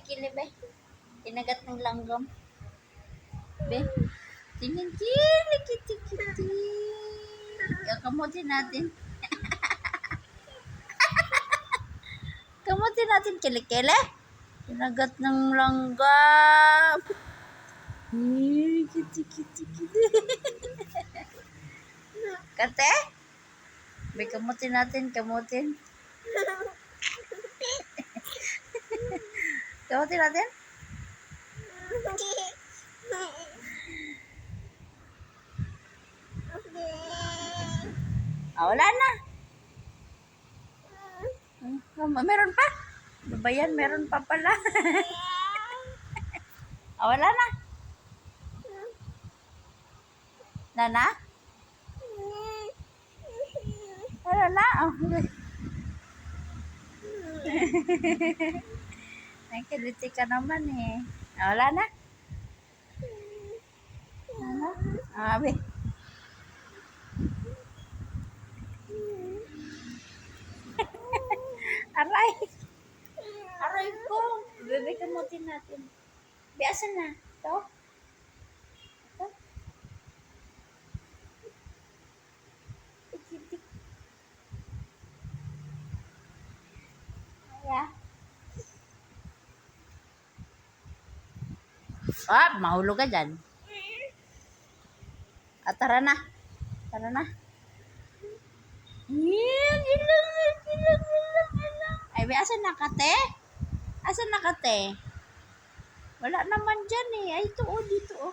kilikili, be. Kinagat ng langgam. Be. Tingin, kilikiti. Kamutin natin. Kamutin natin, kilikili. Kinagat ng langgam. Kiti. Kate? Be, kamutin natin, kamutin. Kamutin natin? Wala na. Meron pa? Ano ba yan? Meron pa pala. Wala na. Nana? Wala na. Nakikiliti ka naman eh. Wala na. Be. Aray. Aray ko. Bebe, kamutin natin. Be, asan na? Ito? Ito? Tik. Ayan. Mahulog ka dyan. Tara na. Tara na. Ilang. Ay, be, asan na kate? Asan na kate? Wala naman dyan eh. Ay, ito dito